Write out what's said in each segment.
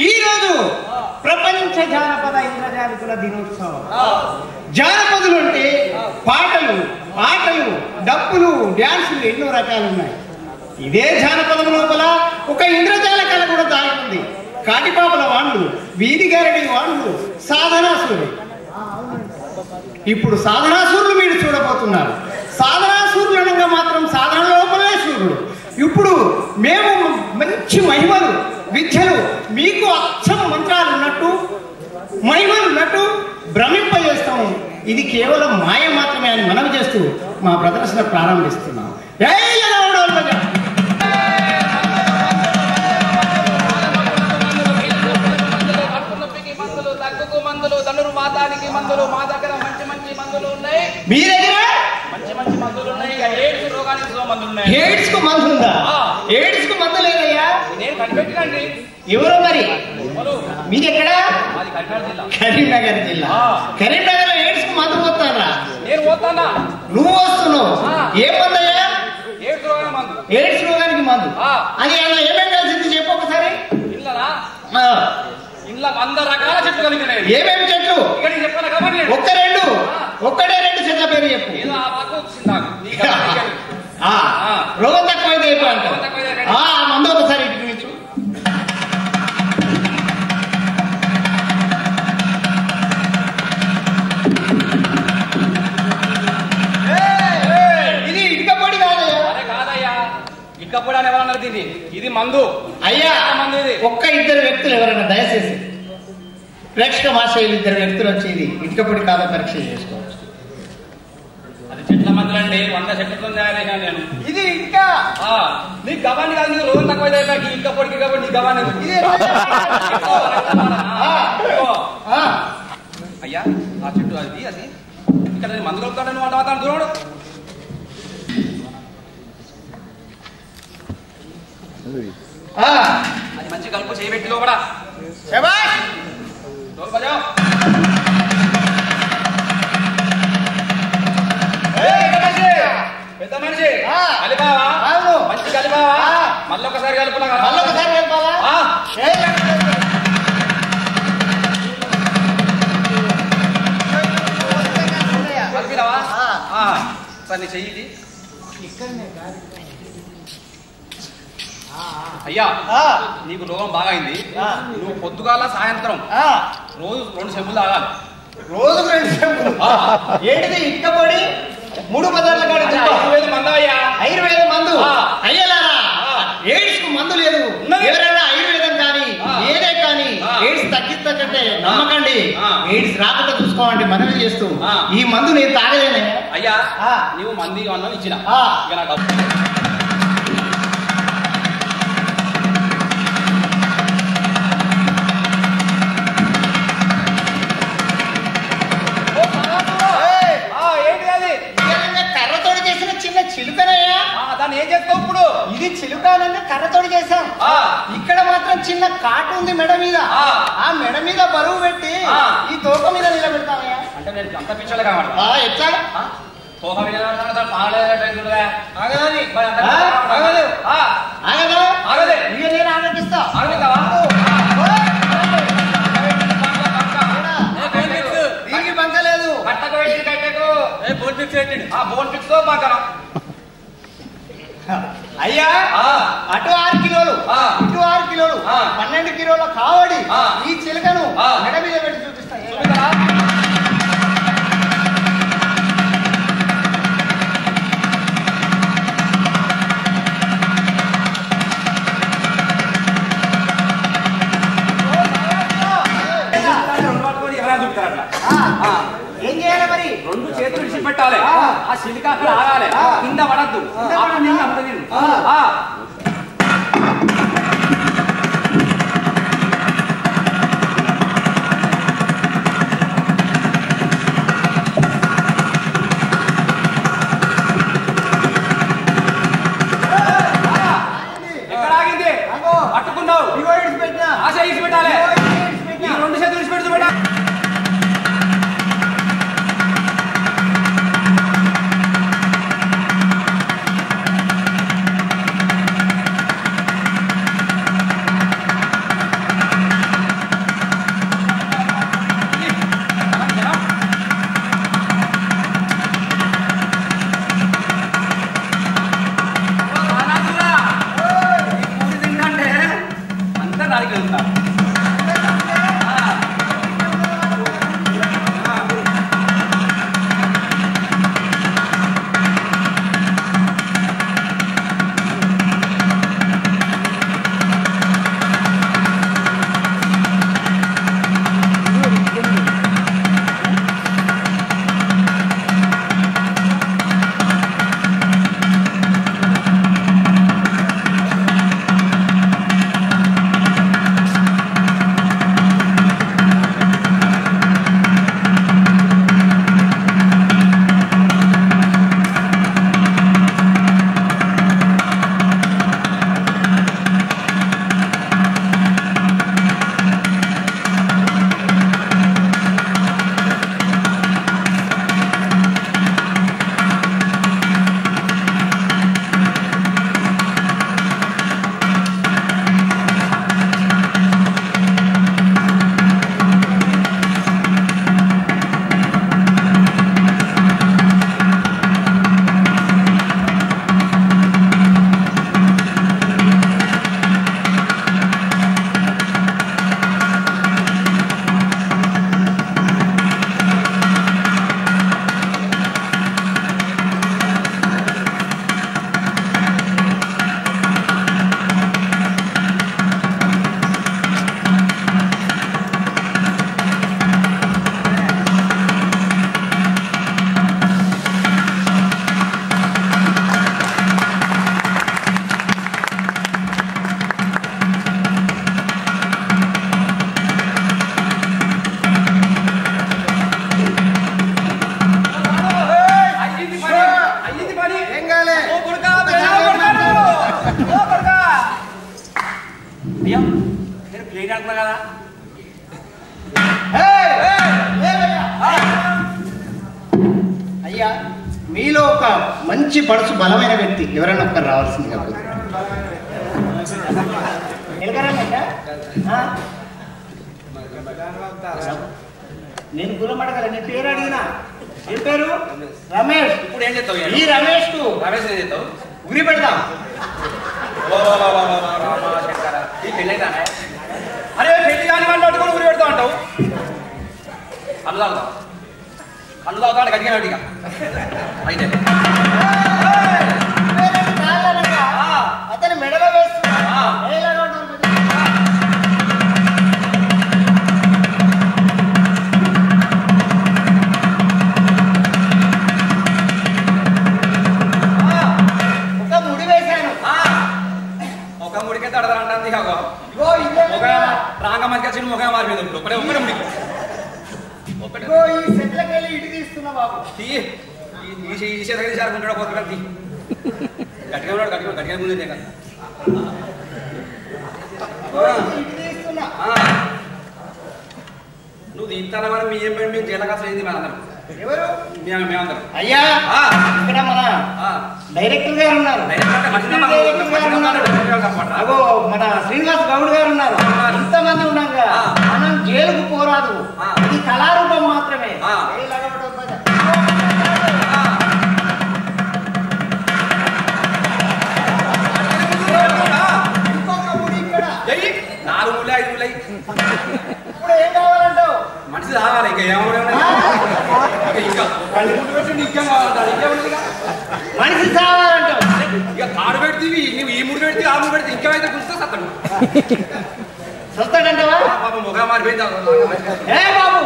ఈరోజు ప్రపంచ జానపద ఇంద్రజాలికుల దినోత్సవం. జానపదులు అంటే పాటలు, ఆటలు, డప్పులు, డ్యాన్సులు ఎన్నో రకాలు ఉన్నాయి. ఇదే జానపదం లోపల ఒక ఇంద్రజాల కళ కూడా దాగుతుంది. కాటిపాపల వాళ్ళు, వీధి గారడి వాళ్ళు, సాధనాసురుడు. ఇప్పుడు సాధనాసురులు మీరు చూడబోతున్నారు. సాధనాసురులు అనగా మాత్రం సాధన లోపలే సూర్యుడు. ఇప్పుడు మేము మంచి మహిమలు, విద్యలు, మీకు అచ్చం మంత్రాలు ఉన్నట్టు, మహిమలు ఉన్నట్టు భ్రమింపజేస్తాము. ఇది కేవలం మాయ మాత్రమే అని మనం చేస్తూ మా ప్రదర్శన ప్రారంభిస్తున్నాం. మందులు, ధనుర్మాతానికి మందులు, మా దగ్గర మంచి మంచి మందులు ఉన్నాయి. మీ దగ్గర మంచి మంచి మందులు ఉన్నాయి. ఎయిడ్స్ రోగానికి మందులు ఉన్నాయి. ఎయిడ్స్ కు మందు ఉందా? ఎయిడ్స్ కు మందు లేదయ్యా. నేను కనిపెట్టినండి. ఎవరు మరి? మీది ఎక్కడ? కరీంనగర్ జిల్లా. కరీంనగర్ లో ఎయిడ్స్ కు మందు పోతారా? నేను పోతానా? నువ్వు వస్తున్నావు. ఏ మందు అయ్యా? ఎయిడ్స్ రోగానికి మందు. ఎయిడ్స్ రోగానికి మందు. అది అలా ఏమేమి కలిసింది చెప్పు ఒకసారి. ఇళ్ళనా? ఇంట్లో 100 రకాల చెట్లు కలిగినాయి. ఏమేమి చెట్లు? ఇక్కడ చెప్పాను కాబట్టి ఒక్కటే 2 చెట్ల పేరు చెప్పు. రోగం తక్కువైతే మందు ఒకసారి ఇటు చూపించు. ఇది ఇటుక పొడి కాదయ్యా. కాదయ్యా, ఇటుక పొడి అని ఎవరన్నారు? ఇది మందు అయ్యా. మందు. ఇది ఒక్క 2 వ్యక్తులు ఎవరైనా దయచేసి ప్రేక్షక మాషాయిలు 2 వ్యక్తులు వచ్చి ఇది ఇటుక పొడి కాదా పరీక్ష చేసుకోవచ్చు. అది చెట్ల మందులు అండి. 100 చెట్లతో తయారైనా నేను. ఇది ఇటుక. నీకు గవాన్ని కాదు, నీకు రోగం తక్కువ అయిపోయి ఇటుక పొడికి కాబట్టి నీకు గవాన్ని. అయ్యా ఆ చెట్టు అది ఇక్కడ మందు కలుపుతాడు. నువ్వు అంటాను చూడు. అది మంచి కలుపు చేయబెట్టి లోపల పెద్ద మనిషి కలిపావా? మంచి కలిపావా? మళ్ళొకసారి కలుపులా? మళ్ళొకసారి కలపాలా? కలిపినావా? సార్ నీ చెయ్యి. అయ్యా నీకు రోగం బాగా అయింది. నువ్వు పొద్దుగాల సాయంత్రం రోజు 2 చెంబులు తాగాలి. రోజు 2 చెంబులు? ఏంటిది ఇటుక పొడి? 3 పదార్థాల కాడి ఆయుర్వేద మందు అయ్యా. ఆయుర్వేద మందు. అయ్యలారా, ఎయిడ్స్ కు మందు లేదు. ఎవరైనా ఆయుర్వేదం కానీ ఏదే కానీ ఎయిడ్స్ తగ్గిస్తుందంటే నమ్మకండి. ఎయిడ్స్ రాకుండా చూసుకోవాలంటే మనమే చేస్తూ ఈ మందు నేను తాగలేనే. అయ్యా నీవు మంది అన్నం ఇచ్చిన ఇక నాకు కర్రతోడు చేసిన చిన్న చిలుకనయ్యా. దాన్ని ఏం చేస్తావు ఇప్పుడు? ఇది చిలుకనన్నా కర్రతోడు చేశాం. ఇక్కడ మాత్రం చిన్న కాటు ఉంది మెడ మీద. ఆ మెడ మీద బరువు పెట్టి ఈ తోక మీద నిలబెడతామయ్యా. అంటే నేను అంత పిచ్చలే కావాలి. ఎట్లా తోక మీద ఆగదా? ఇక నేను ఆనందిస్తా. ఆగదిస్తావా? దీనికి బంకలేదు. కట్టకు పెట్టి కట్టకు బోన్ ఫిక్స్ పెట్టండి. బోన్ ఫిక్స్ తో బంకరం. అయ్యా అటు 6 కిలోలు ఇటు 6 కిలోలు 12 కిలోల కావడి ఈ చిలకను మెడ మీద పెట్టి చూపిస్తా. ఏం చేయాలి మరి? 2 చేతులు విడిచి పెట్టాలి. ఆ చిలిక అక్కడ ఆగాలి, కింద పడద్దు. ఎక్కడ ఆగింది? పట్టుకున్నావు. ఆశ ఇచ్చి పెట్టాలి. 2 చేతులు విడిచి పెడుతూ పెట్టాలి. దానికి వెళ్తున్నారు. అయ్యా మీలో ఒక మంచి మనసు బలమైన వ్యక్తి ఎవరైనా ఒక్కరు రావాల్సింది కాదు. నేను గురం అడగల, నీ పేరు అడిగినా. ఏం పేరు? రమేష్. ఇప్పుడు ఏం చేస్తావు? ఈ రమేష్ కు రమేష్ ఏం చేస్తావు? ఉరి పెడతాం. అరే పెళ్లి కాని వాళ్ళు పట్టుకొని ఊరి పెడతా అంటావు. కళ్ళు తాగుతావు, కళ్ళు తాగుతా గట్టిగా గట్టిగా అయితే అతని మెడలో వేస్తున్నా. ఒక ముడి వేశాను. ఒక ముడికే తడదా అంటుంది. ఒక రాంగమ్మకి వచ్చిన ముఖం మారిపోయింది. ఒకటే ఒకటే ముడి. ఈ సెట్లకి వెళ్ళి ఇటు తీస్తున్నా బాబు. ఈ చేతకి సారుకుంటాడు పోతున్నాడు. గట్టిగా ఉన్నాడు, గట్టిగా గట్టిగా ముందు కదా. ఇటు తీస్తున్నా. నువ్వు తీస్తాన మనం మీ ఏం పని మేము జీలకాసలు అయింది మనందరం. ఎవరు? మేమందరం. అయ్యా ఇక్కడ మన డైరెక్టర్ గారు ఉన్నారు. అగో మన శ్రీనివాస్ గౌడ్ గారు ఉన్నారు. ఇంతమంది ఉన్నాక మనం జైలుకు పోరాదు. ఇది కళారూపం మాత్రమే. నాలుగు ముళ్ళే ఐదు ముళ్ళే. ఇప్పుడు ఏం కావాలంటావు? మనిషి కావాలి. ఇంకా ఏమన్నా మనిషి కావాలంటావు. ఇక తాడు పెడితే నువ్వు ఈ ముడి పెడితే ఆ ముడి పెడితే ఇంకా అయితే చూస్తే సత్తాడు. సస్తాడంటావా? పాపం ముఖ మారిపోయింది. ఏ బాబు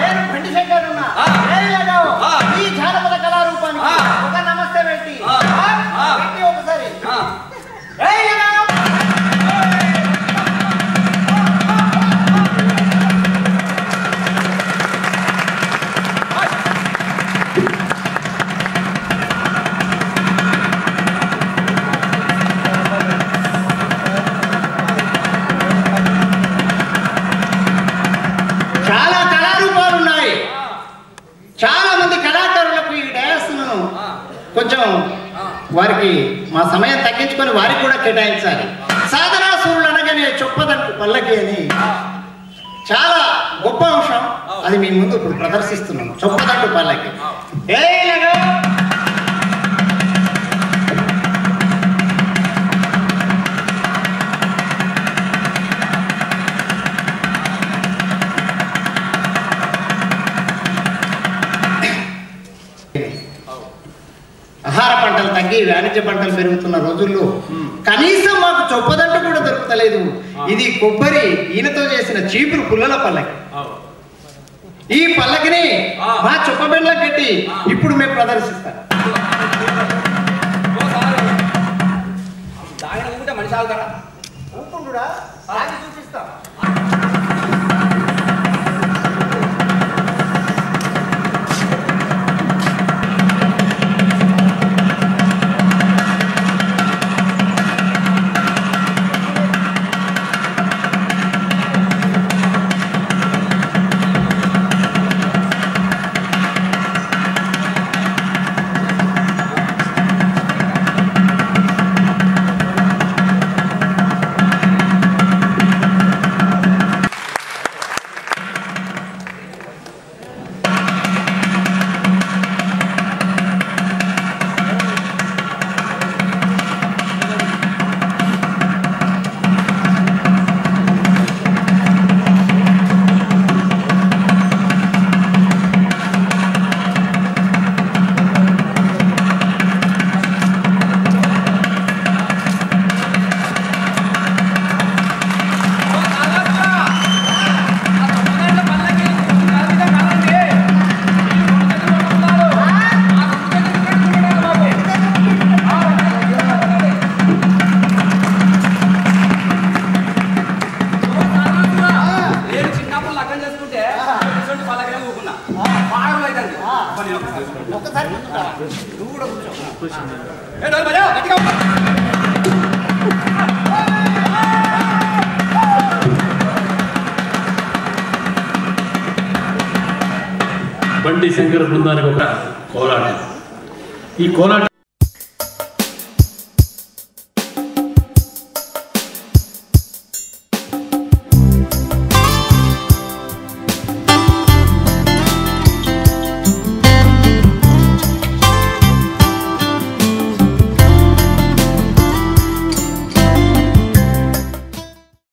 నేను బండి శంకర్ ఉన్నా. ఈ జానపద కళారూపానికి ఒక నమస్తే పెట్టి ఒకసారి చాలా కళారూపాలు ఉన్నాయి. చాలా మంది కళాకారులకు ఈ డయాస్ను కొంచెం వారికి మా సమయం తగ్గించుకొని వారికి కూడా కేటాయించాలి. సాధనాసురులు అనగానే చొప్పదంటు పల్లకి అని చాలా గొప్ప అంశం. అది మీ ముందు ఇప్పుడు ప్రదర్శిస్తున్నాం. చొప్పదంటు పల్లకి. తగ్గి వాణిజ్య పంటలు పెరుగుతున్న రోజుల్లో కనీసం మాకు చొప్పదంట కూడా దొరుకుతలేదు. ఇది కొబ్బరి ఈయనతో చేసిన చీపురు పుల్లల పల్లకి. ఈ పల్లకిని మా చొప్పబెండ్లకు కట్టి ఇప్పుడు మేము ప్రదర్శిస్తాం. మనిషి ఆగుతారా చూపిస్తాం. బండి శంకర బృందానికి ఒక కోలాట. ఈ కోలాట